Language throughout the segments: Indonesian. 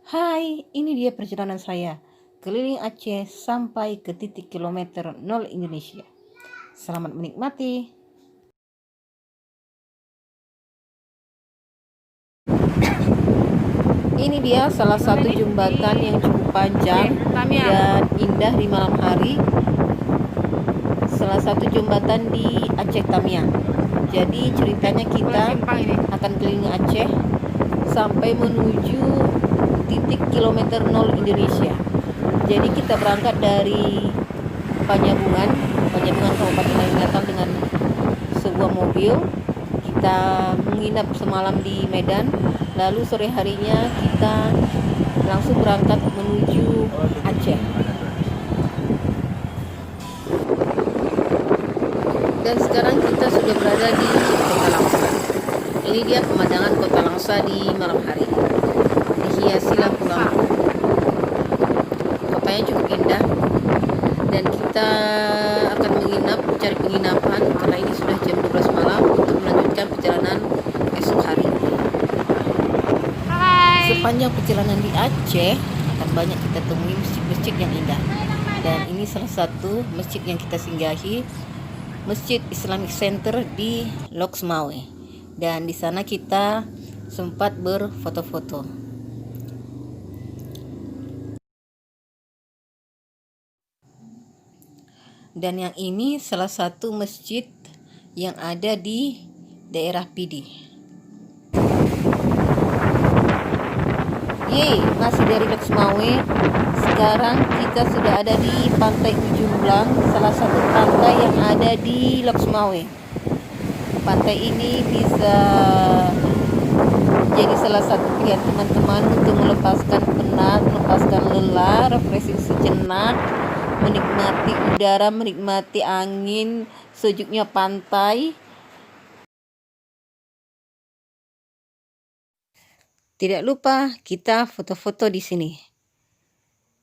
Hai, ini dia perjalanan saya keliling Aceh sampai ke titik kilometer 0 Indonesia. Selamat menikmati. Ini dia salah satu jembatan yang cukup panjang dan indah di malam hari. Salah satu jembatan di Aceh Tamiang. Jadi ceritanya kita akan keliling Aceh sampai menuju titik kilometer 0 Indonesia. Jadi kita berangkat dari Panjabungan Kabupaten Lainatan dengan sebuah mobil. Kita menginap semalam di Medan, lalu sore harinya kita langsung berangkat menuju Aceh. Dan sekarang kita sudah berada di Kota Langsa. Ini dia pemandangan Kota Langsa di malam hari, dihiasi lampu-lampu. Kotanya cukup indah dan kita akan mencari penginapan karena ini sudah jam 12 malam untuk melanjutkan perjalanan esok hari. Sepanjang perjalanan di Aceh akan banyak kita temui masjid-masjid yang indah, dan ini salah satu masjid yang kita singgahi, Masjid Islamic Center di Loksmawe, dan di sana kita sempat berfoto-foto. Dan yang ini salah satu masjid yang ada di daerah Pidi. Masih dari Loksmawe. Sekarang kita sudah ada di Pantai Ujung Blang, salah satu pantai yang ada di Loksmawe. Pantai ini bisa jadi salah satu pilihan teman-teman untuk melepaskan penat, melepaskan lelah, refreshing sejenak, menikmati udara, menikmati angin, sejuknya pantai. Tidak lupa kita foto-foto di sini.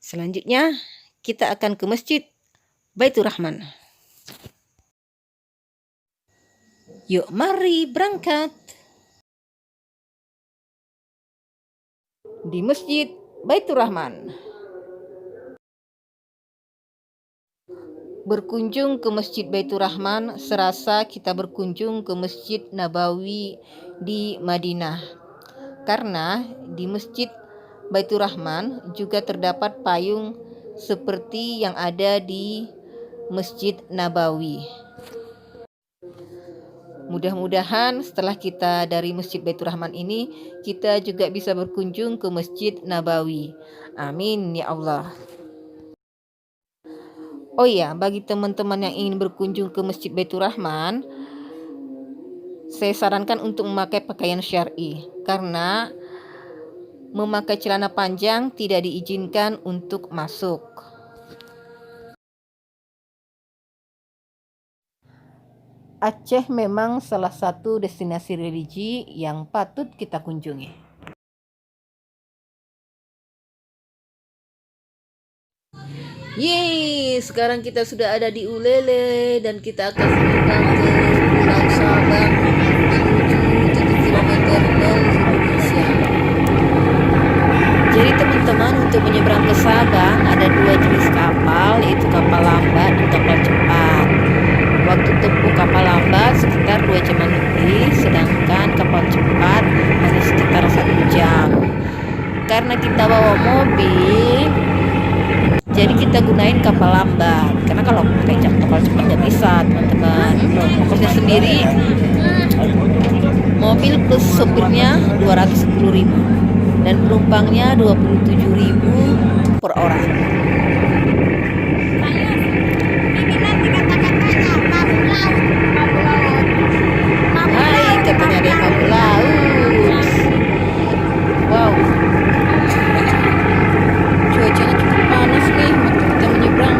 Selanjutnya kita akan ke Masjid Baitur Rahman. Yuk mari berangkat. Di Masjid Baitur Rahman. Berkunjung ke Masjid Baitur Rahman serasa kita berkunjung ke Masjid Nabawi di Madinah. Karena di Masjid Baitur Rahman juga terdapat payung seperti yang ada di Masjid Nabawi. Mudah-mudahan setelah kita dari Masjid Baitur Rahman ini, kita juga bisa berkunjung ke Masjid Nabawi. Amin ya Allah. Oh iya, bagi teman-teman yang ingin berkunjung ke Masjid Baitur Rahman, saya sarankan untuk memakai pakaian syar'i, karena memakai celana panjang tidak diizinkan untuk masuk. Aceh memang salah satu destinasi religi yang patut kita kunjungi. Sekarang kita sudah ada di Ulele dan kita akan menyeberang ke Pulau Sabang menuju titik kilometer 0 Indonesia. Jadi teman-teman, untuk menyeberang ke Sabang ada dua jenis kapal, yaitu kapal lambat dan kapal cepat. Waktu tempuh kapal lambat sekitar 2 jam lebih, sedangkan kapal cepat hanya sekitar 1 jam. Karena kita bawa mobil, jadi kita gunain kapal lambat. Karena kalau pakai kapal cepat nggak bisa, teman-teman. Ongkosnya sendiri, mobil plus sopirnya 210.000 dan penumpangnya 27.000 per orang. Katanya ada yang mabuk laut. Wow, cuacanya cukup panas nih waktu kita menyeberang.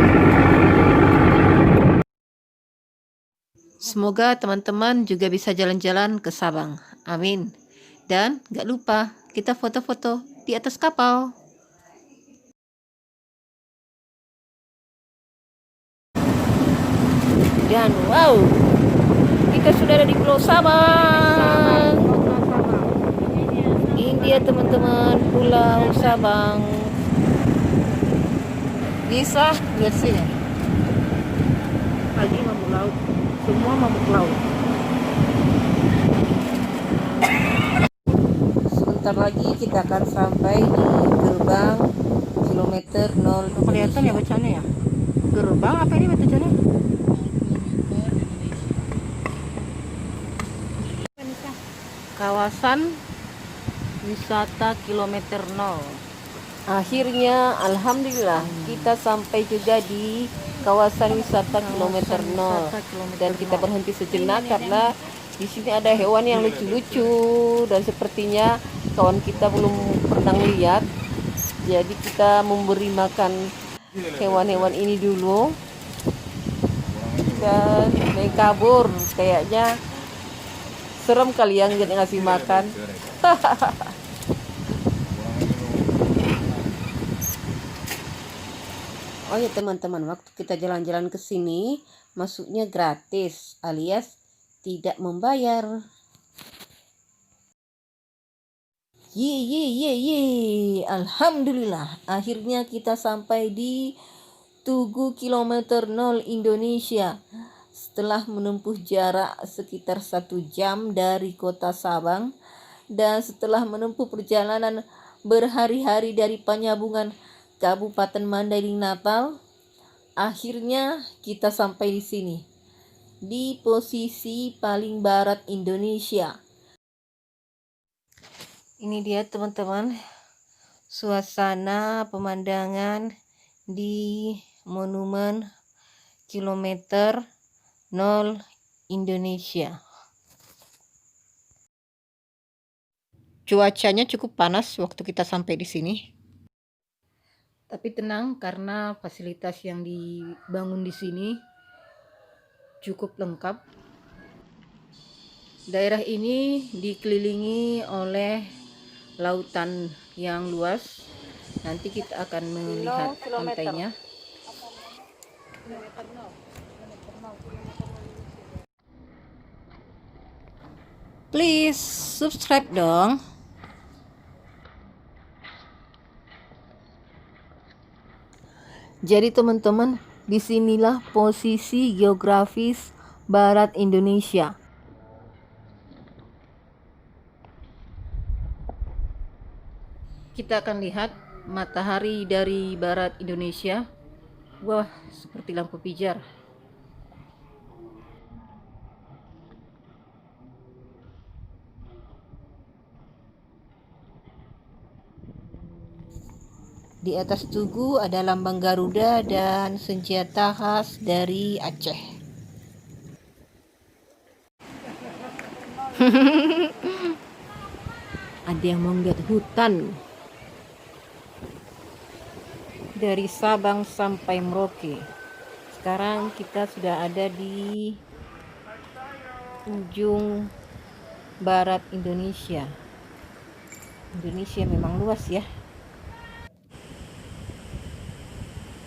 Semoga teman-teman juga bisa jalan-jalan ke Sabang. Amin. Dan gak lupa kita foto-foto di atas kapal. Dan wow, kita sudah ada di Pulau Sabang. Ini dia teman-teman, Pulau Sabang. Bisa lihat sini. Lagi mabuk laut. Semua mabuk laut. Sebentar lagi kita akan sampai di gerbang kilometer 0. Kelihatan ya bacanya ya? Gerbang apa ini bacanya? Kawasan wisata kilometer 0. Akhirnya alhamdulillah kita sampai juga di kawasan wisata kilometer 0 dan kita berhenti sejenak karena di sini ada hewan yang lucu-lucu dan sepertinya kawan kita belum pernah lihat. Jadi kita memberi makan hewan-hewan ini dulu dan naik kabur. Kayaknya serem kali yang ngasih makan. Oh ya teman-teman, waktu kita jalan-jalan ke sini masuknya gratis alias tidak membayar. Ye, alhamdulillah akhirnya kita sampai di Tugu kilometer 0 Indonesia. Setelah menempuh jarak sekitar 1 jam dari kota Sabang dan setelah menempuh perjalanan berhari-hari dari Penyambungan Kabupaten Mandailing Natal, akhirnya kita sampai di sini di posisi paling barat Indonesia. Ini dia teman-teman, suasana pemandangan di Monumen kilometer 0 Indonesia. Cuacanya cukup panas waktu kita sampai di sini. Tapi tenang karena fasilitas yang dibangun di sini cukup lengkap. Daerah ini dikelilingi oleh lautan yang luas. Nanti kita akan melihat pantainya. Please subscribe dong. Jadi teman-teman, disinilah posisi geografis barat Indonesia. Kita akan lihat matahari dari barat Indonesia. Wah, seperti lampu pijar. Di atas tugu ada lambang Garuda dan senjata khas dari Aceh. Ada yang mau lihat hutan. Dari Sabang sampai Merauke. Sekarang kita sudah ada di ujung barat Indonesia. Indonesia memang luas ya.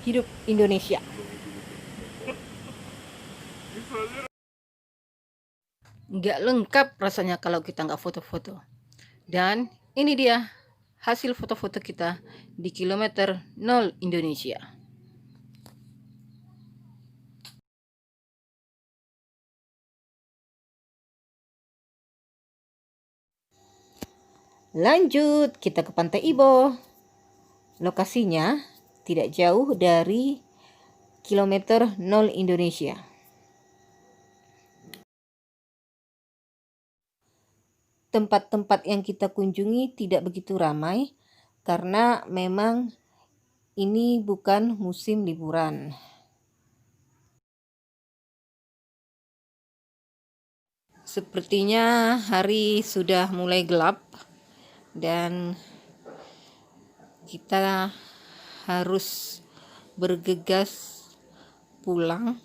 Hidup Indonesia. Nggak lengkap rasanya kalau kita nggak foto-foto. Dan ini dia hasil foto-foto kita di kilometer 0 Indonesia. Lanjut, kita ke Pantai Ibo. Lokasinya tidak jauh dari kilometer 0 Indonesia. Tempat-tempat yang kita kunjungi tidak begitu ramai karena memang ini bukan musim liburan. Sepertinya hari sudah mulai gelap dan kita harus bergegas pulang.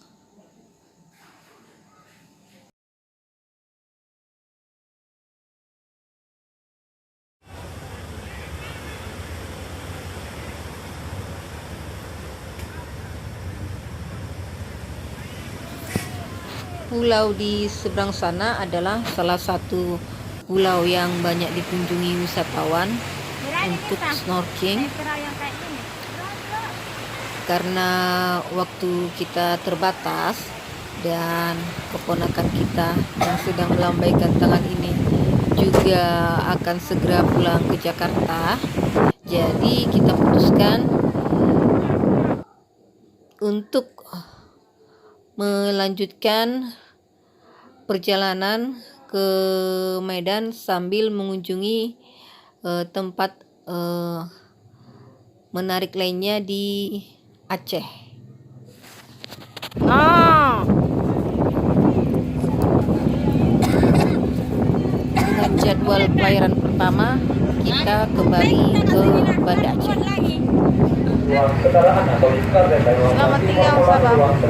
Pulau di seberang sana adalah salah satu pulau yang banyak dikunjungi wisatawan untuk snorkeling. Karena waktu kita terbatas dan keponakan kita yang sedang melambaikan tangan ini juga akan segera pulang ke Jakarta, jadi kita putuskan untuk melanjutkan perjalanan ke Medan sambil mengunjungi tempat menarik lainnya di Aceh. Dengan jadwal pelayaran pertama, kita kembali ke Banda Aceh. Selamat tinggal, sahabat.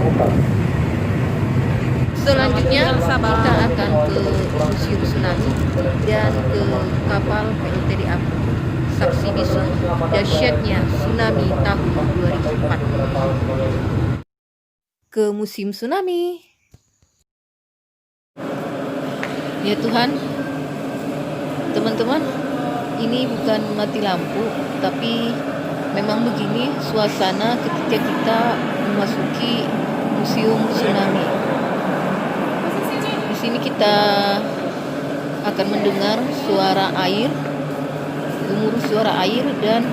Selanjutnya kita akan ke Museum Tsunami dan ke kapal PLTD Apung. Saksi bisu dahsyatnya tsunami tahun 2004. Ke Museum Tsunami. Ya Tuhan, teman-teman, ini bukan mati lampu, tapi memang begini suasana ketika kita memasuki Museum Tsunami. Di sini kita akan mendengar suara air, gemuruh suara air dan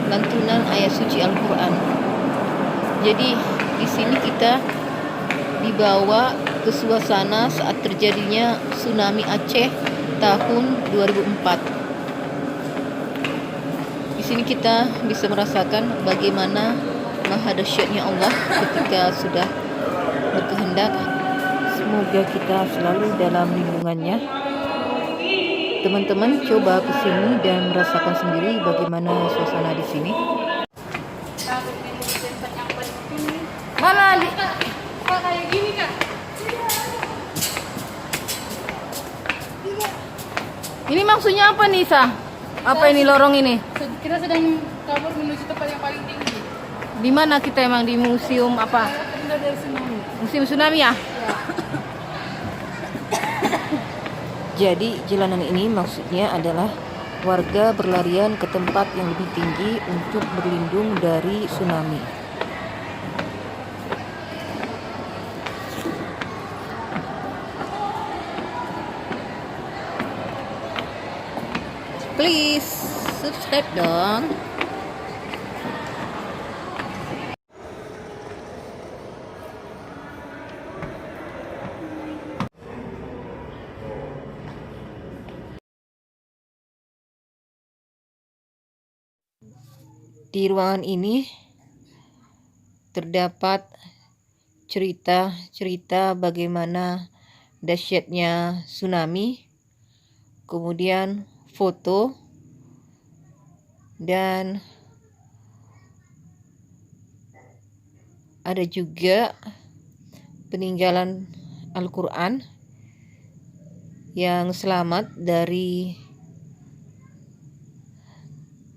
lantunan ayat suci Al-Quran. Jadi di sini kita dibawa ke suasana saat terjadinya tsunami Aceh tahun 2004. Di sini kita bisa merasakan bagaimana maha dahsyatnya Allah ketika sudah berkehendak. Semoga kita selalu dalam lindungannya. Teman-teman coba ke sini dan merasakan sendiri bagaimana suasana di sini. Mana Kayak gini Kak. ini maksudnya apa nih, Sa? Apa ini lorong ini? Kita sedang kabur menuju tempat yang paling tinggi. Di mana kita emang di museum apa? Kita dari tsunami. Museum tsunami ya? Jadi jalanan ini maksudnya adalah warga berlarian ke tempat yang lebih tinggi untuk berlindung dari tsunami. Please subscribe dong. Di ruangan ini terdapat cerita-cerita bagaimana dahsyatnya tsunami, kemudian foto, dan ada juga peninggalan Al-Quran yang selamat dari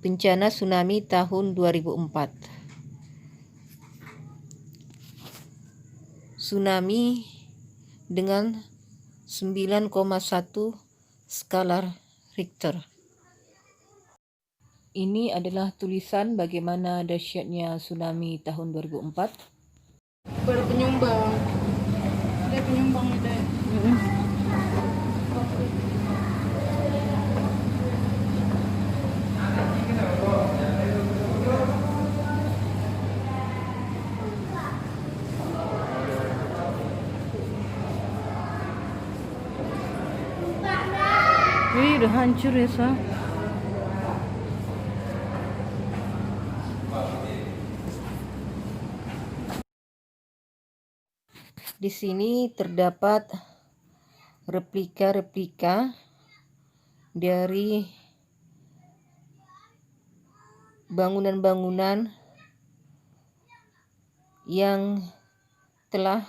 bencana tsunami tahun 2004. Tsunami dengan 9,1 skala Richter. Ini adalah tulisan bagaimana dahsyatnya tsunami tahun 2004. Berpenyumbang. Ada penyumbang itu. Wih, udah hancur ya, Sa. Di sini terdapat replika-replika dari bangunan-bangunan yang telah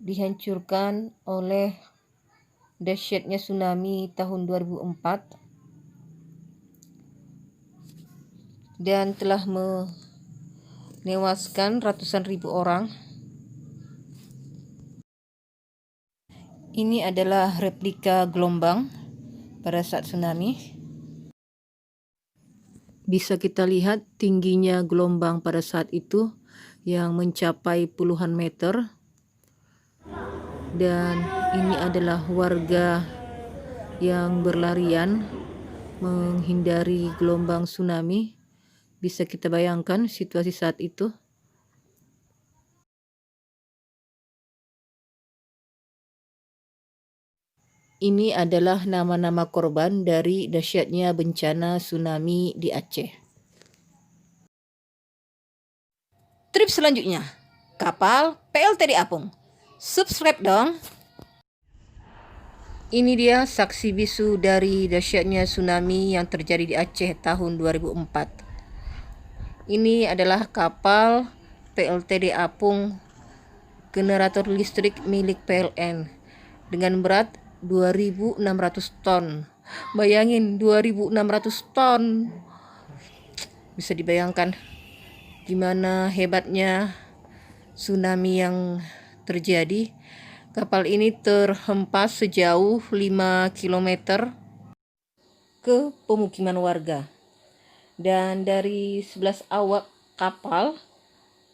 dihancurkan oleh dahsyatnya tsunami tahun 2004 dan telah menewaskan ratusan ribu orang. Ini adalah replika gelombang pada saat tsunami. Bisa kita lihat tingginya gelombang pada saat itu yang mencapai puluhan meter. Dan ini adalah warga yang berlarian menghindari gelombang tsunami. Bisa kita bayangkan situasi saat itu. Ini adalah nama-nama korban dari dahsyatnya bencana tsunami di Aceh. Trip selanjutnya, kapal PLTD Apung. Subscribe dong. Ini dia saksi bisu dari dahsyatnya tsunami yang terjadi di Aceh tahun 2004. Ini adalah kapal PLTD Apung generator listrik milik PLN dengan berat 2.600 ton. Bayangin 2.600 ton. Bisa dibayangkan gimana hebatnya tsunami yang terjadi. Kapal ini terhempas sejauh 5 km ke pemukiman warga. Dan dari 11 awak kapal,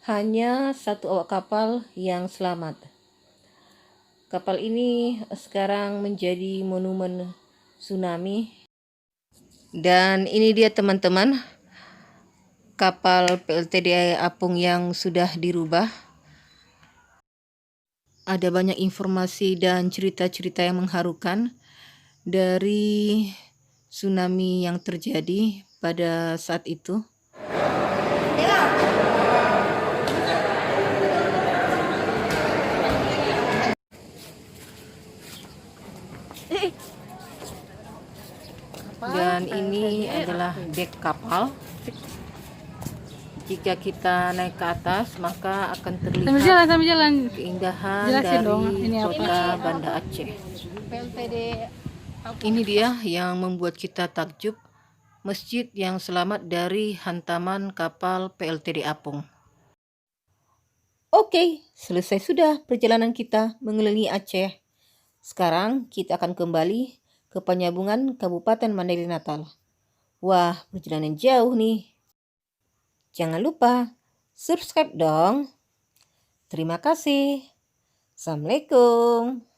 hanya 1 awak kapal yang selamat. Kapal ini sekarang menjadi monumen tsunami. Dan ini dia teman-teman, kapal PLTD Apung yang sudah dirubah. Ada banyak informasi dan cerita-cerita yang mengharukan dari tsunami yang terjadi pada saat itu. Dan ini adalah dek kapal. Jika kita naik ke atas, maka akan terlihat Sambil jalan. keindahan Jelasin dari dong, ini apa? kota Banda Aceh. PLTD Ini dia yang membuat kita takjub, masjid yang selamat dari hantaman kapal PLTD Apung. Oke, selesai sudah perjalanan kita mengelilingi Aceh. Sekarang kita akan kembali ke Penyambungan Kabupaten Mandailing Natal. Wah, perjalanan jauh nih. Jangan lupa subscribe dong. Terima kasih. Assalamualaikum.